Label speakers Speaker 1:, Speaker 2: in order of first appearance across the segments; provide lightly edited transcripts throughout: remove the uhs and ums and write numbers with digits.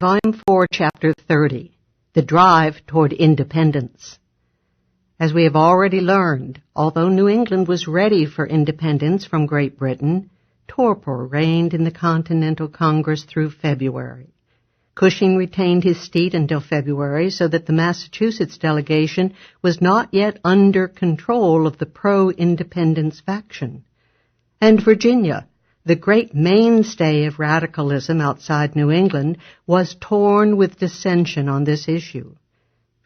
Speaker 1: Volume 4, Chapter 30, The Drive Toward Independence. As we have already learned, although New England was ready for independence from Great Britain, torpor reigned in the Continental Congress through February. Cushing retained his seat until February so that the Massachusetts delegation was not yet under control of the pro-independence faction. And Virginia, the great mainstay of radicalism outside New England, was torn with dissension on this issue.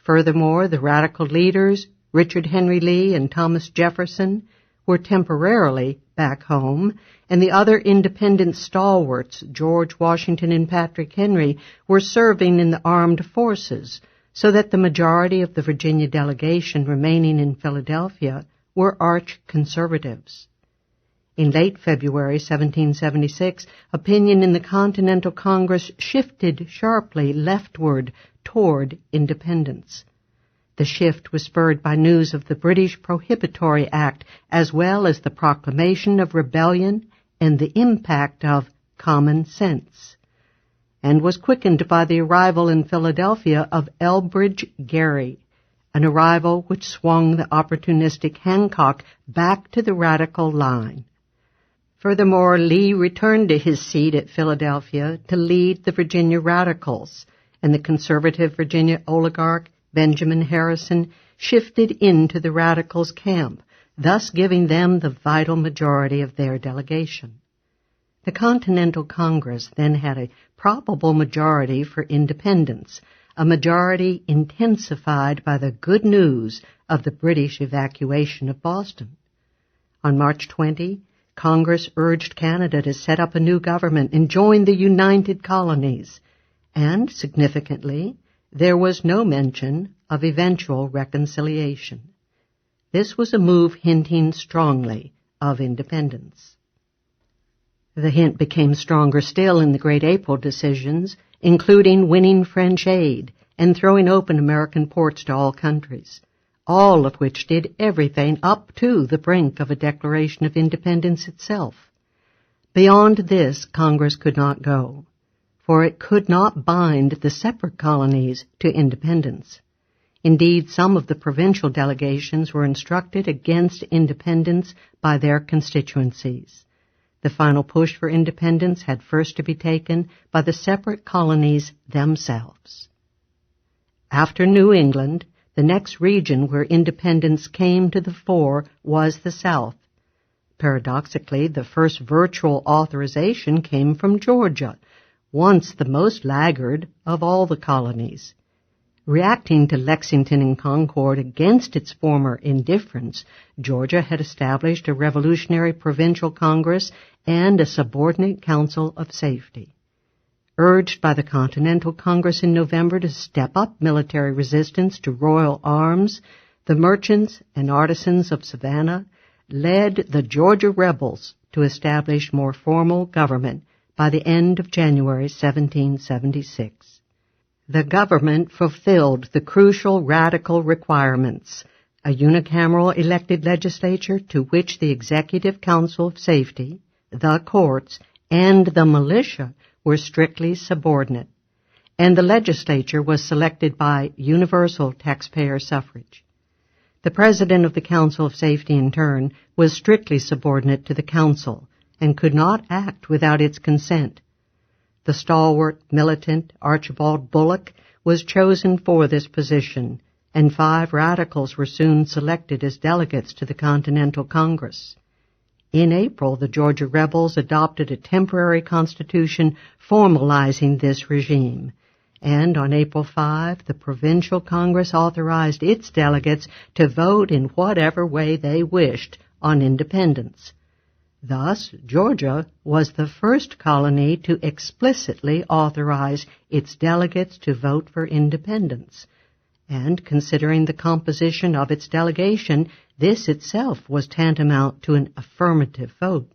Speaker 1: Furthermore, the radical leaders, Richard Henry Lee and Thomas Jefferson, were temporarily back home, and the other independent stalwarts, George Washington and Patrick Henry, were serving in the armed forces, so that the majority of the Virginia delegation remaining in Philadelphia were arch conservatives. In late February 1776, opinion in the Continental Congress shifted sharply leftward toward independence. The shift was spurred by news of the British Prohibitory Act, as well as the proclamation of rebellion and the impact of common sense, and was quickened by the arrival in Philadelphia of Elbridge Gerry, an arrival which swung the opportunistic Hancock back to the radical line. Furthermore, Lee returned to his seat at Philadelphia to lead the Virginia radicals, and the conservative Virginia oligarch Benjamin Harrison shifted into the radicals' camp, thus giving them the vital majority of their delegation. The Continental Congress then had a probable majority for independence, a majority intensified by the good news of the British evacuation of Boston. On March 20, Congress urged Canada to set up a new government and join the United Colonies, and, significantly, there was no mention of eventual reconciliation. This was a move hinting strongly of independence. The hint became stronger still in the Great April decisions, including winning French aid and throwing open American ports to all countries, all of which did everything up to the brink of a declaration of independence itself. Beyond this, Congress could not go, for it could not bind the separate colonies to independence. Indeed, some of the provincial delegations were instructed against independence by their constituencies. The final push for independence had first to be taken by the separate colonies themselves. After New England, the next region where independence came to the fore was the South. Paradoxically, the first virtual authorization came from Georgia, once the most laggard of all the colonies. Reacting to Lexington and Concord against its former indifference, Georgia had established a revolutionary provincial Congress and a subordinate Council of Safety. Urged by the Continental Congress in November to step up military resistance to royal arms, the merchants and artisans of Savannah led the Georgia rebels to establish more formal government by the end of January 1776. The government fulfilled the crucial radical requirements: a unicameral elected legislature to which the Executive Council of Safety, the courts, and the militia were strictly subordinate, and the legislature was selected by universal taxpayer suffrage. The president of the Council of Safety, in turn, was strictly subordinate to the council and could not act without its consent. The stalwart, militant Archibald Bullock was chosen for this position, and 5 radicals were soon selected as delegates to the Continental Congress. In April, the Georgia rebels adopted a temporary constitution formalizing this regime, and on April 5, the Provincial Congress authorized its delegates to vote in whatever way they wished on independence. Thus, Georgia was the first colony to explicitly authorize its delegates to vote for independence, and considering the composition of its delegation, this itself was tantamount to an affirmative vote.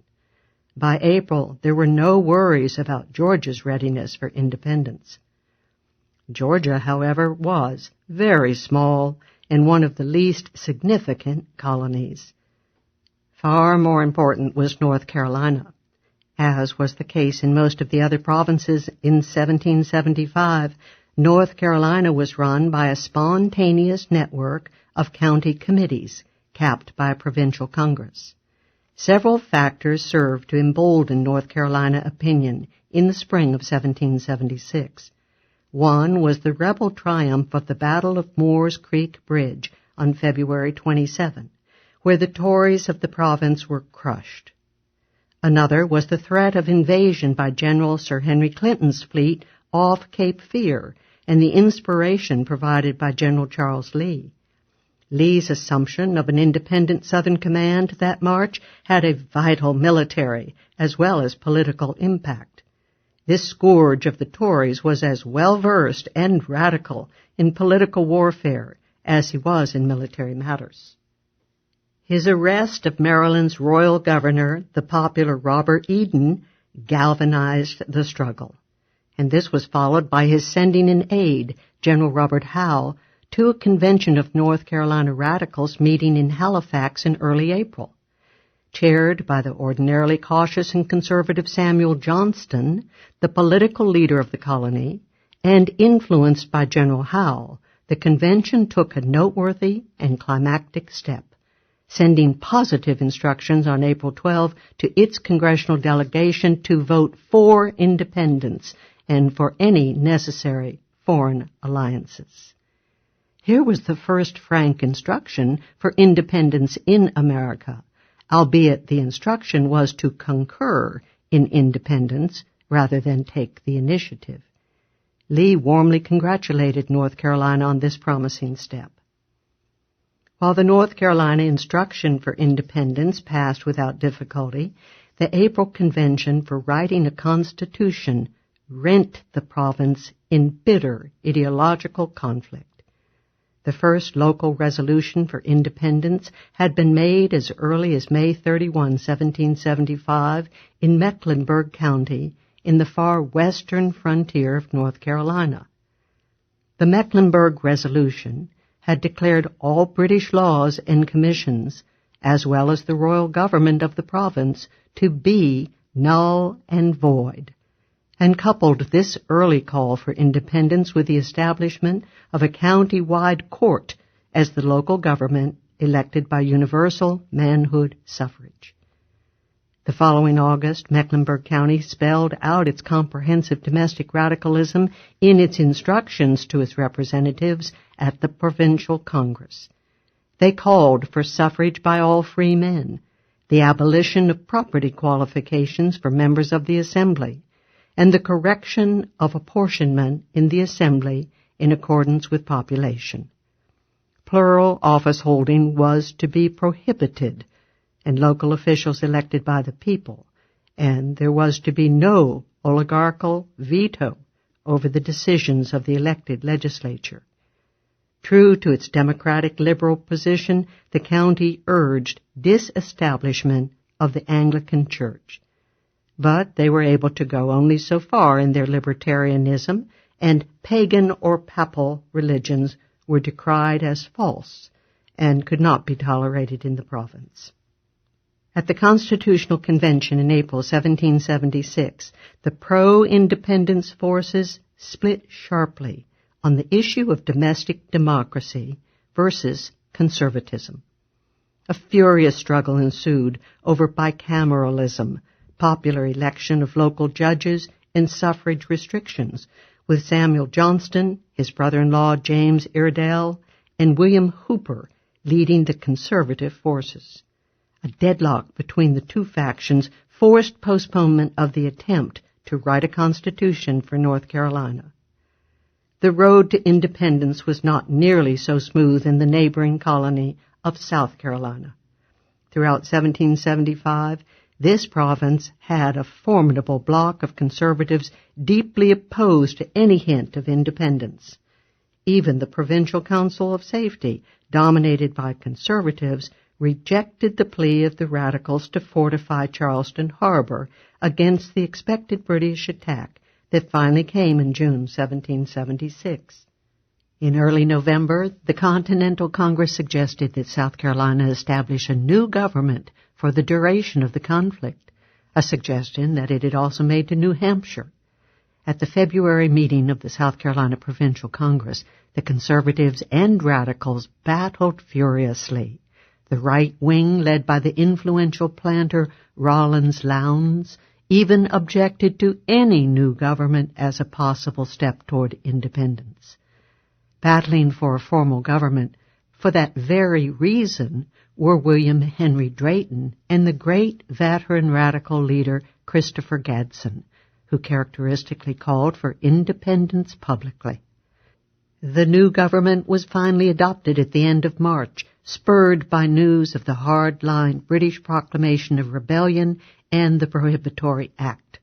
Speaker 1: By April, there were no worries about Georgia's readiness for independence. Georgia, however, was very small and one of the least significant colonies. Far more important was North Carolina. As was the case in most of the other provinces in 1775, North Carolina was run by a spontaneous network of county committees capped by a provincial Congress. Several factors served to embolden North Carolina opinion in the spring of 1776. One was the rebel triumph of the Battle of Moore's Creek Bridge on February 27, where the Tories of the province were crushed. Another was the threat of invasion by General Sir Henry Clinton's fleet off Cape Fear and the inspiration provided by General Charles Lee. Lee's assumption of an independent Southern command that March had a vital military as well as political impact. This scourge of the Tories was as well-versed and radical in political warfare as he was in military matters. His arrest of Maryland's royal governor, the popular Robert Eden, galvanized the struggle, and this was followed by his sending in aid, General Robert Howe, to a convention of North Carolina radicals meeting in Halifax in early April. Chaired by the ordinarily cautious and conservative Samuel Johnston, the political leader of the colony, and influenced by General Howe, the convention took a noteworthy and climactic step, sending positive instructions on April 12 to its congressional delegation to vote for independence and for any necessary foreign alliances. Here was the first frank instruction for independence in America, albeit the instruction was to concur in independence rather than take the initiative. Lee warmly congratulated North Carolina on this promising step. While the North Carolina instruction for independence passed without difficulty, the April Convention for writing a constitution rent the province in bitter ideological conflict. The first local resolution for independence had been made as early as May 31, 1775, in Mecklenburg County, in the far western frontier of North Carolina. The Mecklenburg Resolution had declared all British laws and commissions, as well as the royal government of the province, to be null and void, and coupled this early call for independence with the establishment of a county-wide court as the local government elected by universal manhood suffrage. The following August, Mecklenburg County spelled out its comprehensive domestic radicalism in its instructions to its representatives at the Provincial Congress. They called for suffrage by all free men, the abolition of property qualifications for members of the Assembly, and the correction of apportionment in the Assembly in accordance with population. Plural office holding was to be prohibited, and local officials elected by the people, and there was to be no oligarchical veto over the decisions of the elected legislature. True to its democratic liberal position, the county urged disestablishment of the Anglican Church, but they were able to go only so far in their libertarianism, and pagan or papal religions were decried as false and could not be tolerated in the province. At the Constitutional Convention in April 1776, the pro-independence forces split sharply on the issue of domestic democracy versus conservatism. A furious struggle ensued over bicameralism, popular election of local judges, and suffrage restrictions, with Samuel Johnston, his brother-in-law James Iredell, and William Hooper leading the conservative forces. A deadlock between the two factions forced postponement of the attempt to write a constitution for North Carolina. The road to independence was not nearly so smooth in the neighboring colony of South Carolina. Throughout 1775, this province had a formidable block of conservatives deeply opposed to any hint of independence. Even the Provincial Council of Safety, dominated by conservatives, rejected the plea of the radicals to fortify Charleston Harbor against the expected British attack that finally came in June 1776. In early November, the Continental Congress suggested that South Carolina establish a new government for the duration of the conflict, a suggestion that it had also made to New Hampshire. At the February meeting of the South Carolina Provincial Congress, the conservatives and radicals battled furiously. The right wing, led by the influential planter Rollins Lowndes, even objected to any new government as a possible step toward independence. Battling for a formal government for that very reason were William Henry Drayton and the great veteran radical leader Christopher Gadsden, who characteristically called for independence publicly. The new government was finally adopted at the end of March, spurred by news of the hard-line British proclamation of rebellion and the Prohibitory Act.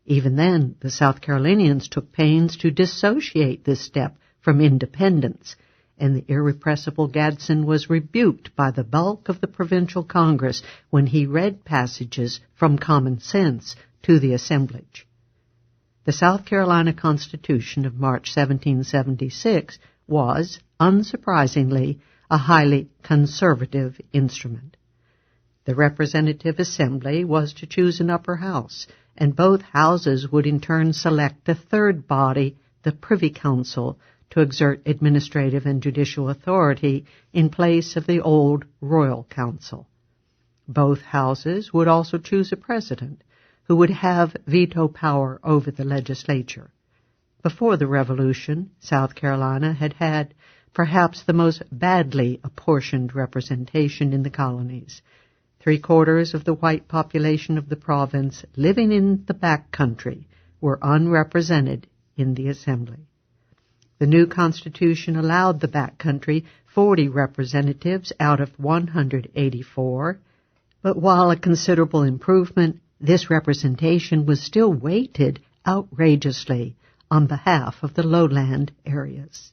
Speaker 1: Even then, the South Carolinians took pains to dissociate this step from independence, and the irrepressible Gadsden was rebuked by the bulk of the Provincial Congress when he read passages from Common Sense to the assemblage. The South Carolina Constitution of March 1776 was, unsurprisingly, a highly conservative instrument. The Representative Assembly was to choose an upper house, and both houses would in turn select a third body, the Privy Council, to exert administrative and judicial authority in place of the old Royal Council. Both houses would also choose a president, who would have veto power over the legislature. Before the Revolution, South Carolina had had perhaps the most badly apportioned representation in the colonies. 3/4 of the white population of the province living in the back country were unrepresented in the Assembly. The new Constitution allowed the back country 40 representatives out of 184, but while a considerable improvement, this representation was still weighted outrageously on behalf of the lowland areas.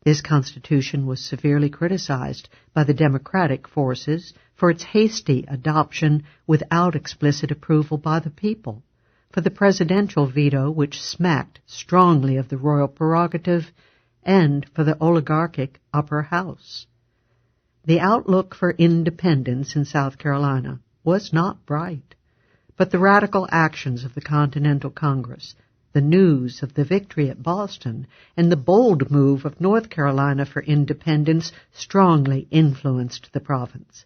Speaker 1: This Constitution was severely criticized by the Democratic forces for its hasty adoption without explicit approval by the people, for the presidential veto which smacked strongly of the royal prerogative, and for the oligarchic upper house. The outlook for independence in South Carolina was not bright, but the radical actions of the Continental Congress, the news of the victory at Boston, and the bold move of North Carolina for independence strongly influenced the province.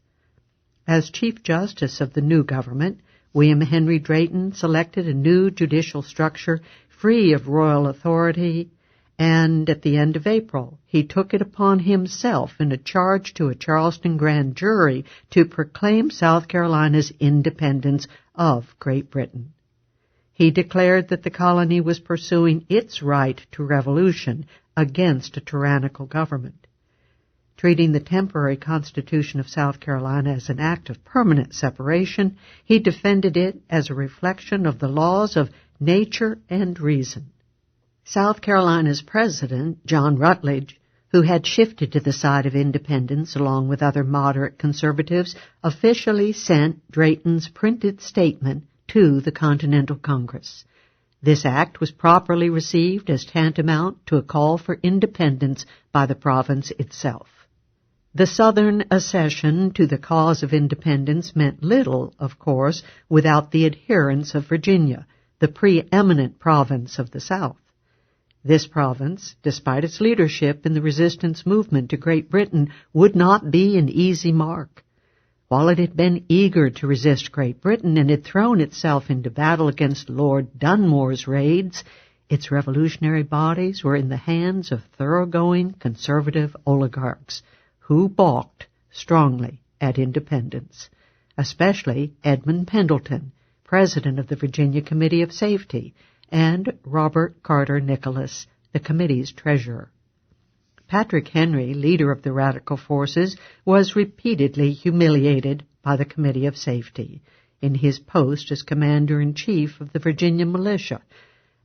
Speaker 1: As Chief Justice of the new government, William Henry Drayton selected a new judicial structure free of royal authority, and at the end of April he took it upon himself in a charge to a Charleston grand jury to proclaim South Carolina's independence of Great Britain. He declared that the colony was pursuing its right to revolution against a tyrannical government. Treating the temporary Constitution of South Carolina as an act of permanent separation, he defended it as a reflection of the laws of nature and reason. South Carolina's president, John Rutledge, who had shifted to the side of independence along with other moderate conservatives, officially sent Drayton's printed statement to the Continental Congress. This act was properly received as tantamount to a call for independence by the province itself. The Southern accession to the cause of independence meant little, of course, without the adherence of Virginia, the preeminent province of the South. This province, despite its leadership in the resistance movement to Great Britain, would not be an easy mark. While it had been eager to resist Great Britain and had thrown itself into battle against Lord Dunmore's raids, its revolutionary bodies were in the hands of thoroughgoing conservative oligarchs who balked strongly at independence, especially Edmund Pendleton, president of the Virginia Committee of Safety, and Robert Carter Nicholas, the committee's treasurer. Patrick Henry, leader of the radical forces, was repeatedly humiliated by the Committee of Safety in his post as Commander-in-Chief of the Virginia Militia,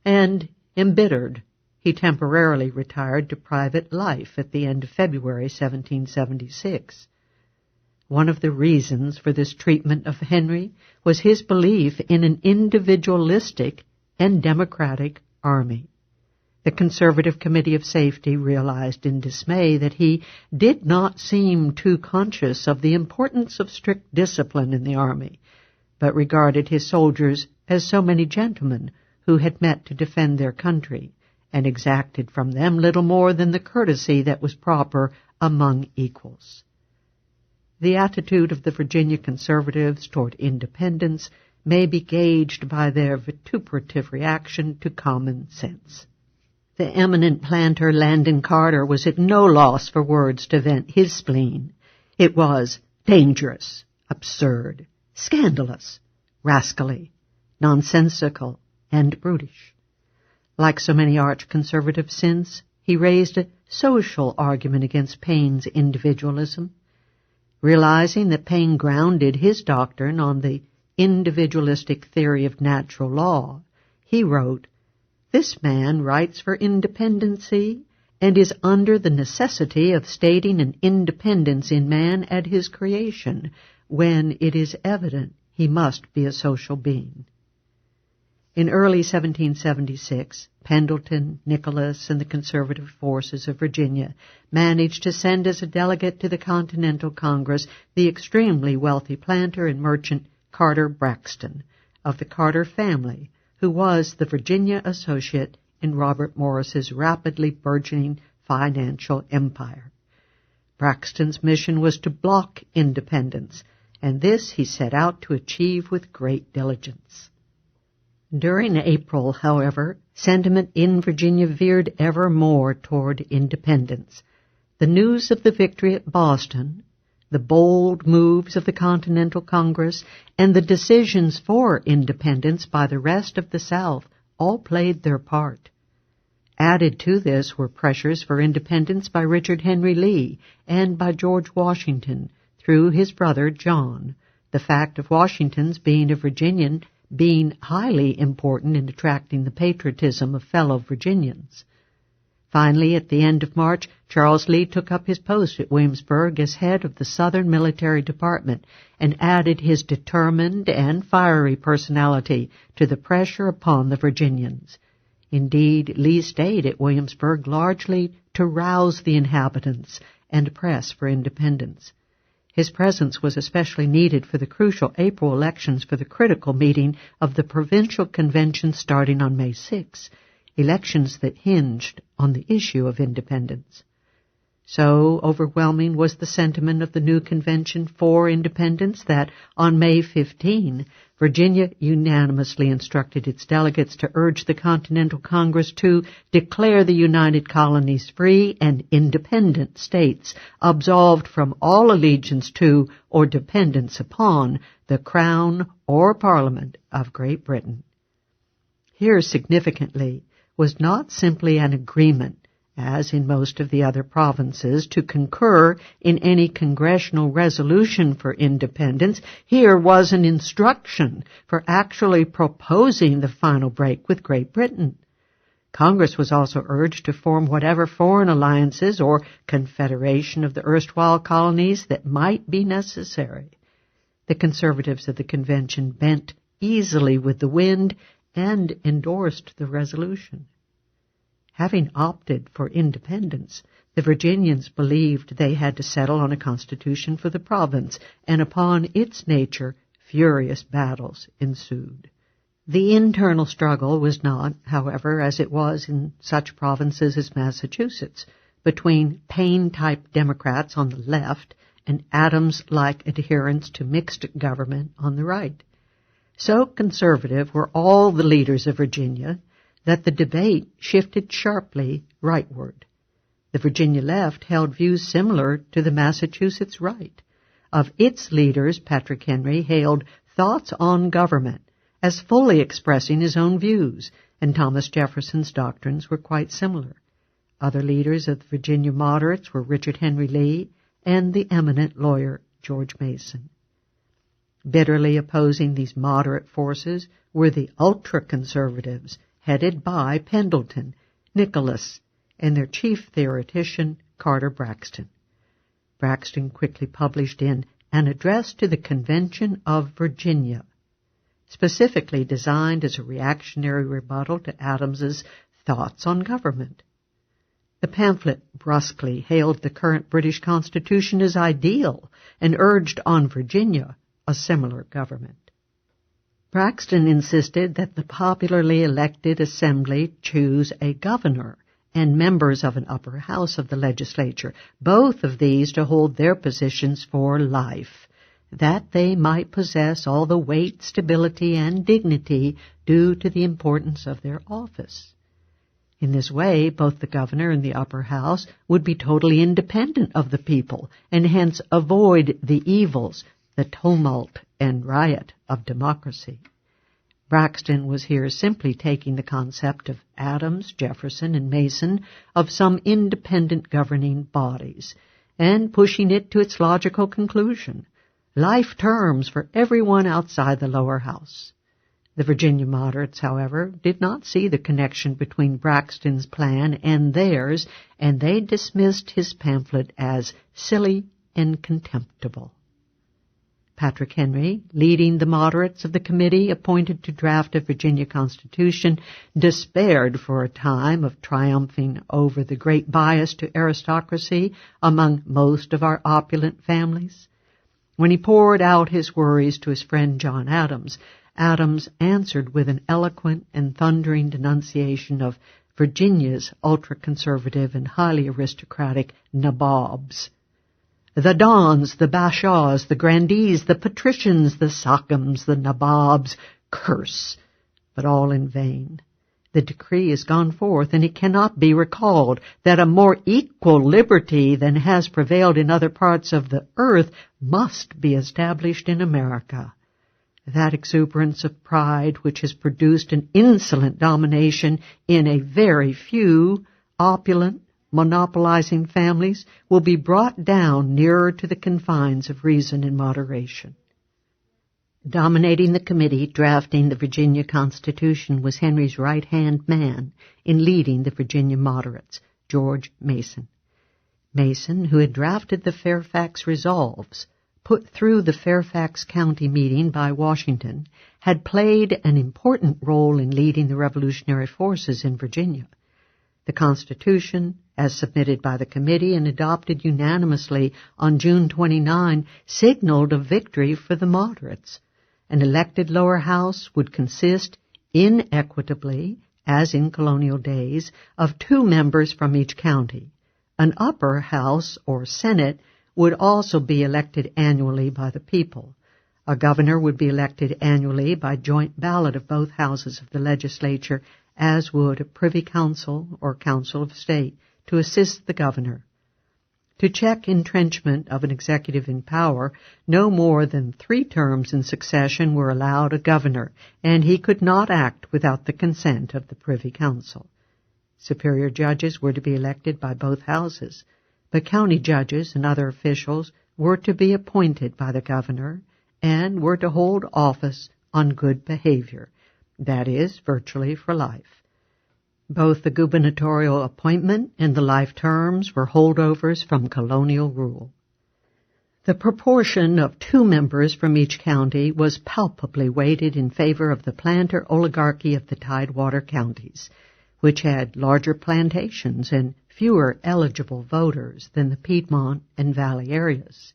Speaker 1: and, embittered, he temporarily retired to private life at the end of February 1776. One of the reasons for this treatment of Henry was his belief in an individualistic and democratic army. The Conservative Committee of Safety realized in dismay that he did not seem too conscious of the importance of strict discipline in the army, but regarded his soldiers as so many gentlemen who had met to defend their country, and exacted from them little more than the courtesy that was proper among equals. The attitude of the Virginia conservatives toward independence may be gauged by their vituperative reaction to common sense. The eminent planter Landon Carter was at no loss for words to vent his spleen. It was dangerous, absurd, scandalous, rascally, nonsensical, and brutish. Like so many arch-conservatives since, he raised a social argument against Paine's individualism. Realizing that Paine grounded his doctrine on the individualistic theory of natural law, he wrote, "This man writes for independency and is under the necessity of stating an independence in man at his creation, when it is evident he must be a social being." In early 1776, Pendleton, Nicholas, and the conservative forces of Virginia managed to send as a delegate to the Continental Congress the extremely wealthy planter and merchant Carter Braxton, of the Carter family, who was the Virginia associate in Robert Morris's rapidly burgeoning financial empire. Braxton's mission was to block independence, and this he set out to achieve with great diligence. During April, however, sentiment in Virginia veered ever more toward independence. The news of the victory at Boston, the bold moves of the Continental Congress, and the decisions for independence by the rest of the South all played their part. Added to this were pressures for independence by Richard Henry Lee and by George Washington through his brother John, the fact of Washington's being a Virginian being highly important in attracting the patriotism of fellow Virginians. Finally, at the end of March, Charles Lee took up his post at Williamsburg as head of the Southern Military Department and added his determined and fiery personality to the pressure upon the Virginians. Indeed, Lee stayed at Williamsburg largely to rouse the inhabitants and press for independence. His presence was especially needed for the crucial April elections for the critical meeting of the provincial convention starting on May 6, elections that hinged on the issue of independence. So overwhelming was the sentiment of the new convention for independence that on May 15, Virginia unanimously instructed its delegates to urge the Continental Congress to declare the United Colonies free and independent states, absolved from all allegiance to or dependence upon the Crown or Parliament of Great Britain. Here, significantly, was not simply an agreement, as in most of the other provinces, to concur in any congressional resolution for independence. Here was an instruction for actually proposing the final break with Great Britain. Congress was also urged to form whatever foreign alliances or confederation of the erstwhile colonies that might be necessary. The conservatives of the convention bent easily with the wind and endorsed the resolution. Having opted for independence, the Virginians believed they had to settle on a constitution for the province, and upon its nature furious battles ensued. The internal struggle was not, however, as it was in such provinces as Massachusetts, between Paine-type Democrats on the left and Adams-like adherents to mixed government on the right. So conservative were all the leaders of Virginia that the debate shifted sharply rightward. The Virginia left held views similar to the Massachusetts right. Of its leaders, Patrick Henry hailed thoughts on government as fully expressing his own views, and Thomas Jefferson's doctrines were quite similar. Other leaders of the Virginia moderates were Richard Henry Lee and the eminent lawyer George Mason. Bitterly opposing these moderate forces were the ultra-conservatives, headed by Pendleton, Nicholas, and their chief theoretician, Carter Braxton. Braxton quickly published in An Address to the Convention of Virginia, specifically designed as a reactionary rebuttal to Adams's thoughts on government. The pamphlet brusquely hailed the current British Constitution as ideal and urged on Virginia a similar government. Braxton insisted that the popularly elected assembly choose a governor and members of an upper house of the legislature, both of these to hold their positions for life, that they might possess all the weight, stability, and dignity due to the importance of their office. In this way, both the governor and the upper house would be totally independent of the people, and hence avoid the evils, the tumult and riot of democracy. Braxton was here simply taking the concept of Adams, Jefferson, and Mason of some independent governing bodies, and pushing it to its logical conclusion: life terms for everyone outside the lower house. The Virginia moderates, however, did not see the connection between Braxton's plan and theirs, and they dismissed his pamphlet as silly and contemptible. Patrick Henry, leading the moderates of the committee appointed to draft a Virginia Constitution, despaired for a time of triumphing over the great bias to aristocracy among most of our opulent families. When he poured out his worries to his friend John Adams, Adams answered with an eloquent and thundering denunciation of Virginia's ultra-conservative and highly aristocratic nabobs. The Dons, the Bashaws, the Grandees, the Patricians, the Sachems, the Nabobs, curse, but all in vain. The decree is gone forth, and it cannot be recalled that a more equal liberty than has prevailed in other parts of the earth must be established in America. That exuberance of pride which has produced an insolent domination in a very few opulent, monopolizing families will be brought down nearer to the confines of reason and moderation. Dominating the committee drafting the Virginia Constitution was Henry's right-hand man in leading the Virginia moderates, George Mason. Mason, who had drafted the Fairfax Resolves, put through the Fairfax County meeting by Washington, had played an important role in leading the revolutionary forces in Virginia. The Constitution, as submitted by the committee and adopted unanimously on June 29, signaled a victory for the moderates. An elected lower house would consist inequitably, as in colonial days, of 2 members from each county. An upper house, or Senate, would also be elected annually by the people. A governor would be elected annually by joint ballot of both houses of the legislature, as would a privy council or council of state to assist the governor. To check entrenchment of an executive in power, no more than 3 terms in succession were allowed a governor, and he could not act without the consent of the privy council. Superior judges were to be elected by both houses, but county judges and other officials were to be appointed by the governor and were to hold office on good behavior, that is, virtually for life. Both the gubernatorial appointment and the life terms were holdovers from colonial rule. The proportion of 2 members from each county was palpably weighted in favor of the planter oligarchy of the Tidewater counties, which had larger plantations and fewer eligible voters than the Piedmont and Valley areas.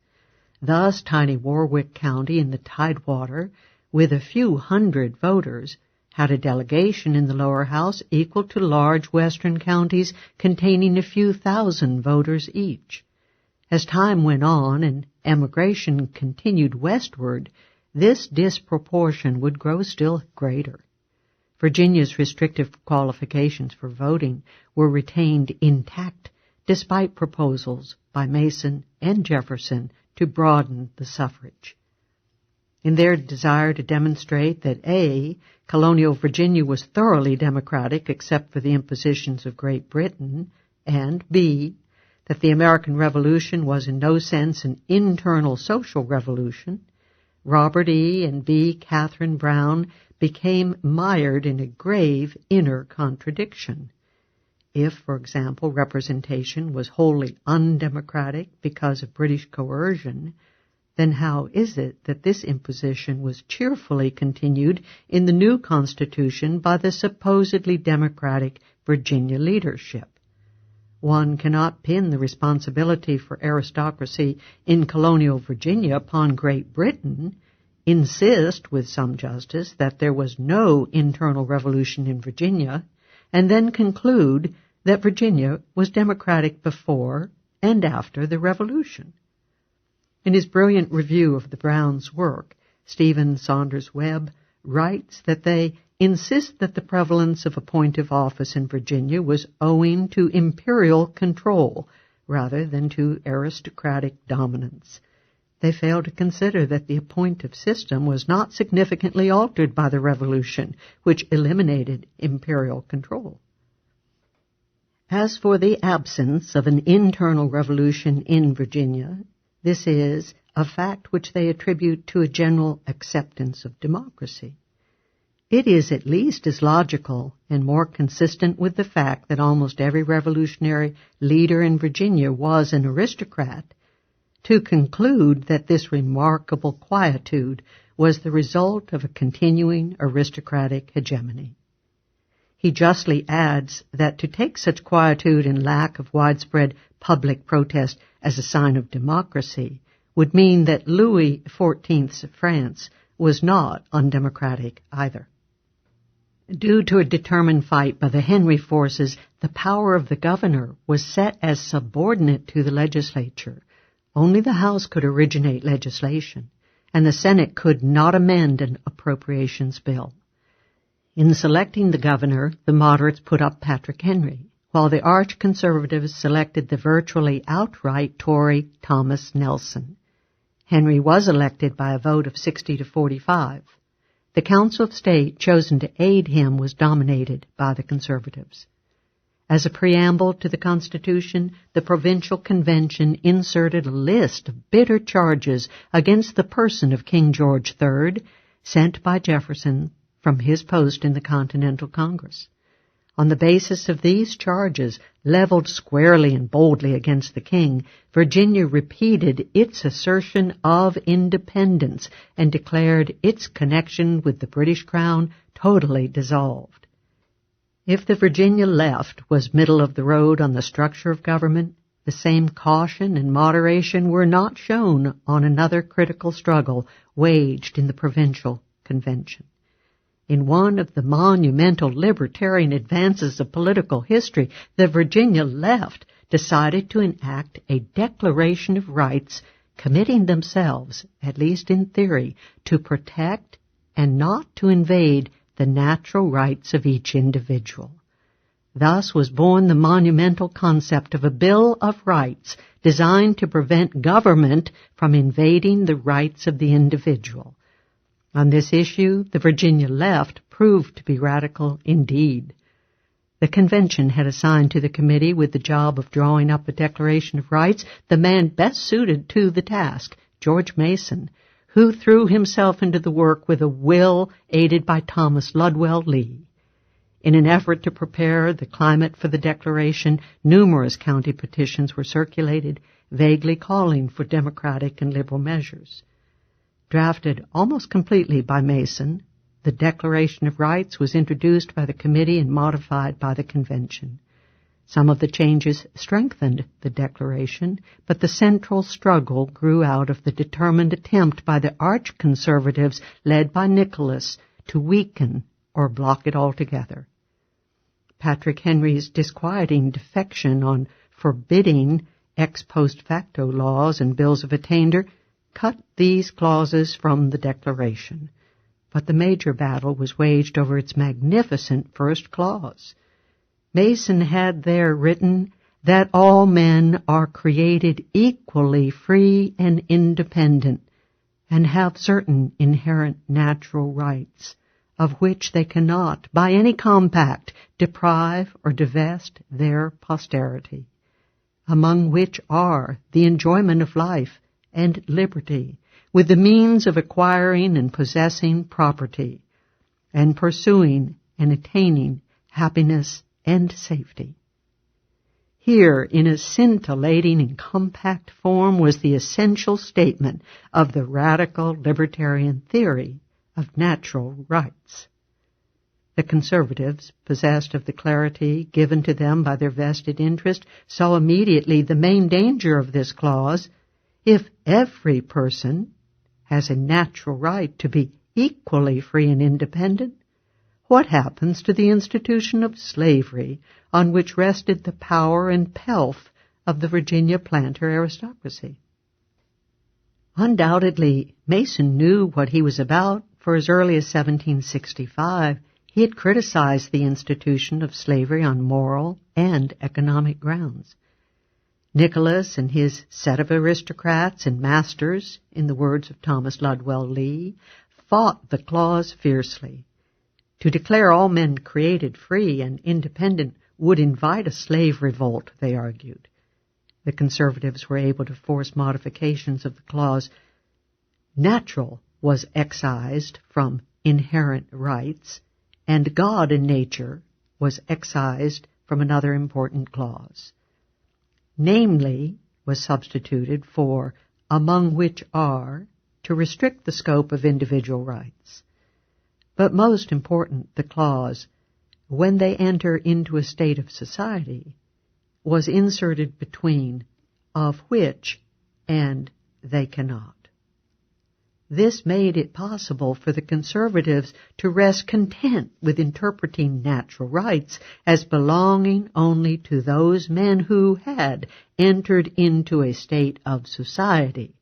Speaker 1: Thus, tiny Warwick County in the Tidewater, with a few hundred voters, had a delegation in the lower house equal to large western counties containing a few thousand voters each. As time went on and emigration continued westward, this disproportion would grow still greater. Virginia's restrictive qualifications for voting were retained intact despite proposals by Mason and Jefferson to broaden the suffrage. In their desire to demonstrate that A, colonial Virginia was thoroughly democratic except for the impositions of Great Britain, and B, that the American Revolution was in no sense an internal social revolution, Robert E. and B. Catherine Brown became mired in a grave inner contradiction. If, for example, representation was wholly undemocratic because of British coercion, then how is it that this imposition was cheerfully continued in the new Constitution by the supposedly democratic Virginia leadership? One cannot pin the responsibility for aristocracy in colonial Virginia upon Great Britain. insist with some justice that there was no internal revolution in Virginia, and then conclude that Virginia was democratic before and after the Revolution. In his brilliant review of the Browns' work, Stephen Saunders Webb writes that they insist that the prevalence of appointive office in Virginia was owing to imperial control rather than to aristocratic dominance. They fail to consider that the appointive system was not significantly altered by the Revolution, which eliminated imperial control. As for the absence of an internal revolution in Virginia, this is a fact which they attribute to a general acceptance of democracy. It is at least as logical and more consistent with the fact that almost every revolutionary leader in Virginia was an aristocrat to conclude that this remarkable quietude was the result of a continuing aristocratic hegemony. He justly adds that to take such quietude and lack of widespread public protest as a sign of democracy would mean that Louis XIV's France was not undemocratic either. Due to a determined fight by the Henry forces, the power of the governor was set as subordinate to the legislature. Only the House could originate legislation, and the Senate could not amend an appropriations bill. In selecting the governor, the moderates put up Patrick Henry, while the arch-conservatives selected the virtually outright Tory Thomas Nelson. Henry was elected by a vote of 60 to 45. The Council of State chosen to aid him was dominated by the conservatives. As a preamble to the Constitution, the Provincial Convention inserted a list of bitter charges against the person of King George III, sent by Jefferson from his post in the Continental Congress. On the basis of these charges, leveled squarely and boldly against the king, Virginia repeated its assertion of independence and declared its connection with the British Crown totally dissolved. If the Virginia left was middle of the road on the structure of government, the same caution and moderation were not shown on another critical struggle waged in the Provincial Convention. In one of the monumental libertarian advances of political history, the Virginia left decided to enact a Declaration of Rights committing themselves, at least in theory, to protect and not to invade the natural rights of each individual. Thus was born the monumental concept of a Bill of Rights designed to prevent government from invading the rights of the individual. On this issue, the Virginia left proved to be radical indeed. The convention had assigned to the committee with the job of drawing up a Declaration of Rights the man best suited to the task, George Mason, who threw himself into the work with a will aided by Thomas Ludwell Lee. In an effort to prepare the climate for the Declaration, numerous county petitions were circulated, vaguely calling for democratic and liberal measures. Drafted almost completely by Mason, the Declaration of Rights was introduced by the committee and modified by the convention. Some of the changes strengthened the Declaration, but the central struggle grew out of the determined attempt by the arch-conservatives led by Nicholas to weaken or block it altogether. Patrick Henry's disquieting defection on forbidding ex post facto laws and bills of attainder cut these clauses from the Declaration, but the major battle was waged over its magnificent first clause. Mason had there written that all men are created equally free and independent, and have certain inherent natural rights, of which they cannot, by any compact, deprive or divest their posterity, among which are the enjoyment of life and liberty, with the means of acquiring and possessing property, and pursuing and attaining happiness and safety. Here, in a scintillating and compact form, was the essential statement of the radical libertarian theory of natural rights. The conservatives, possessed of the clarity given to them by their vested interest, saw immediately the main danger of this clause. If every person has a natural right to be equally free and independent, what happens to the institution of slavery on which rested the power and pelf of the Virginia planter aristocracy? Undoubtedly, Mason knew what he was about, for as early as 1765 he had criticized the institution of slavery on moral and economic grounds. Nicholas and his set of aristocrats and masters, in the words of Thomas Ludwig, fought the clause fiercely. To declare all men created free and independent would invite a slave revolt, they argued. The conservatives were able to force modifications of the clause. Natural was excised from inherent rights, and God and nature was excised from another important clause. Namely was substituted for among which are, to restrict the scope of individual rights. But most important, the clause, when they enter into a state of society, was inserted between of which and they cannot. This made it possible for the conservatives to rest content with interpreting natural rights as belonging only to those men who had entered into a state of society.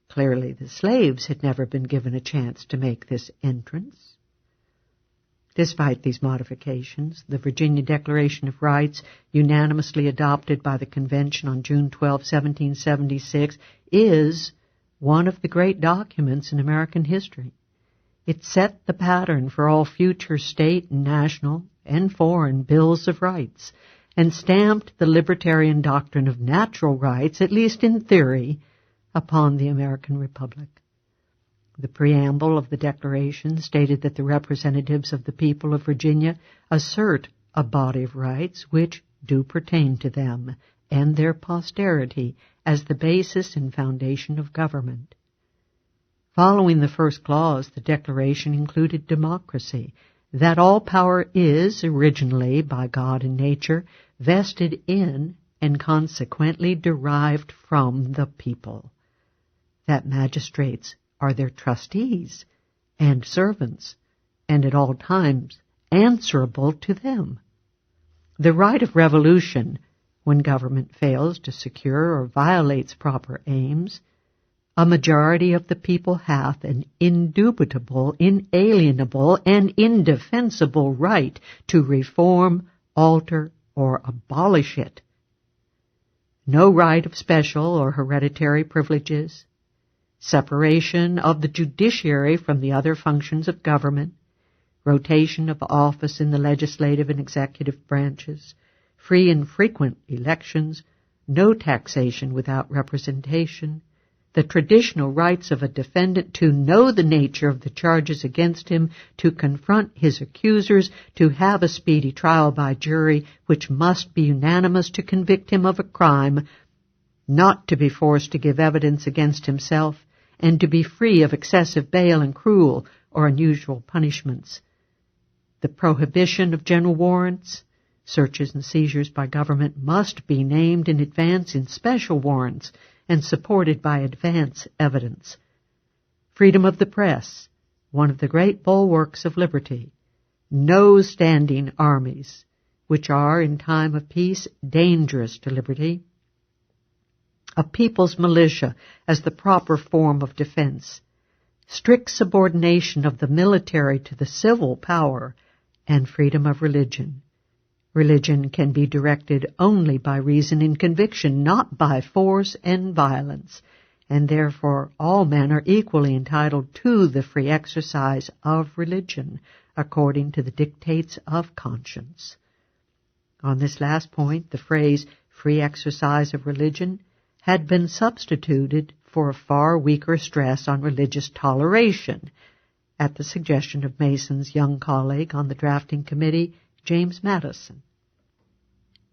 Speaker 1: Clearly, the slaves had never been given a chance to make this entrance. Despite these modifications, the Virginia Declaration of Rights, unanimously adopted by the Convention on June 12, 1776, is one of the great documents in American history. It set the pattern for all future state, national, and foreign bills of rights, and stamped the libertarian doctrine of natural rights, at least in theory, upon the American Republic. The preamble of the Declaration stated that the representatives of the people of Virginia assert a body of rights which do pertain to them and their posterity as the basis and foundation of government. Following the first clause, the Declaration included democracy, that all power is, originally by God and nature, vested in and consequently derived from the people, that magistrates are their trustees and servants, and at all times answerable to them. The right of revolution, when government fails to secure or violates proper aims, a majority of the people hath an indubitable, inalienable, and indefensible right to reform, alter, or abolish it. No right of special or hereditary privileges, separation of the judiciary from the other functions of government, rotation of office in the legislative and executive branches, free and frequent elections, no taxation without representation, the traditional rights of a defendant to know the nature of the charges against him, to confront his accusers, to have a speedy trial by jury, which must be unanimous to convict him of a crime, not to be forced to give evidence against himself, and to be free of excessive bail and cruel or unusual punishments. The prohibition of general warrants, searches and seizures by government must be named in advance in special warrants and supported by advance evidence. Freedom of the press, one of the great bulwarks of liberty. No standing armies, which are in time of peace dangerous to liberty. A people's militia as the proper form of defense. Strict subordination of the military to the civil power, and freedom of religion. Religion can be directed only by reason and conviction, not by force and violence, and therefore all men are equally entitled to the free exercise of religion, according to the dictates of conscience. On this last point, the phrase free exercise of religion had been substituted for a far weaker stress on religious toleration, at the suggestion of Mason's young colleague on the drafting committee, James Madison.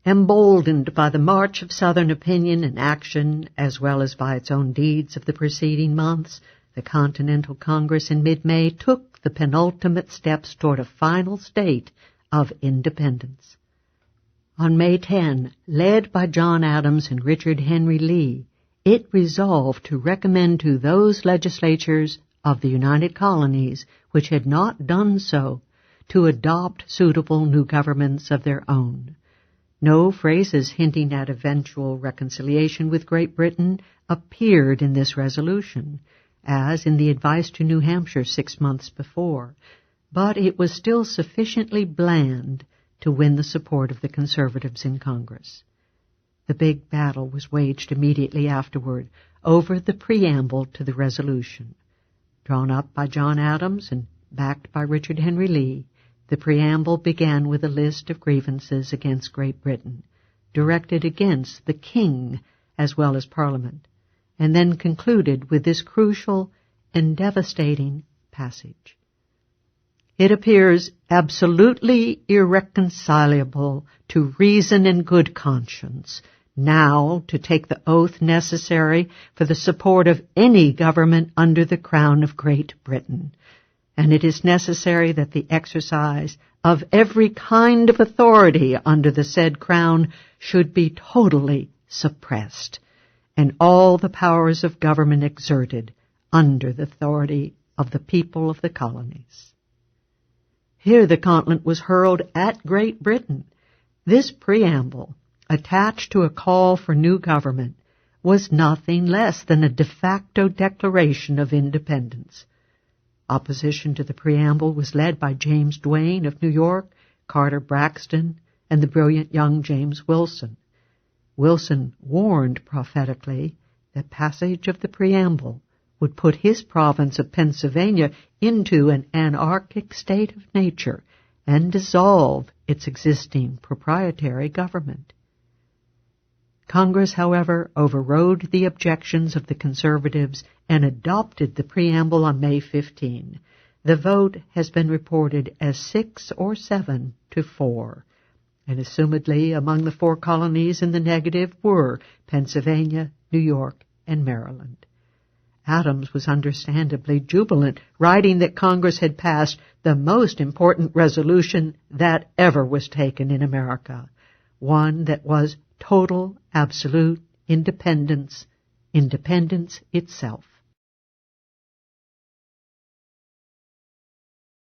Speaker 1: Emboldened by the march of Southern opinion and action, as well as by its own deeds of the preceding months, the Continental Congress in mid-May took the penultimate steps toward a final state of independence. On May 10, led by John Adams and Richard Henry Lee, it resolved to recommend to those legislatures of the United Colonies which had not done so to adopt suitable new governments of their own. No phrases hinting at eventual reconciliation with Great Britain appeared in this resolution, as in the advice to New Hampshire 6 months before, but it was still sufficiently bland to win the support of the conservatives in Congress. The big battle was waged immediately afterward over the preamble to the resolution. Drawn up by John Adams and backed by Richard Henry Lee, the preamble began with a list of grievances against Great Britain, directed against the King as well as Parliament, and then concluded with this crucial and devastating passage. It appears absolutely irreconcilable to reason and good conscience now to take the oath necessary for the support of any government under the crown of Great Britain, and it is necessary that the exercise of every kind of authority under the said crown should be totally suppressed, and all the powers of government exerted under the authority of the people of the colonies. Here the gauntlet was hurled at Great Britain. This preamble, attached to a call for new government, was nothing less than a de facto declaration of independence. Opposition to the preamble was led by James Duane of New York, Carter Braxton, and the brilliant young James Wilson. Wilson warned prophetically that passage of the preamble would put his province of Pennsylvania into an anarchic state of nature and dissolve its existing proprietary government. Congress, however, overrode the objections of the conservatives and adopted the preamble on May 15. The vote has been reported as 6 or 7 to 4, and assumedly among the 4 colonies in the negative were Pennsylvania, New York, and Maryland. Adams was understandably jubilant, writing that Congress had passed the most important resolution that ever was taken in America, one that was total, absolute independence itself.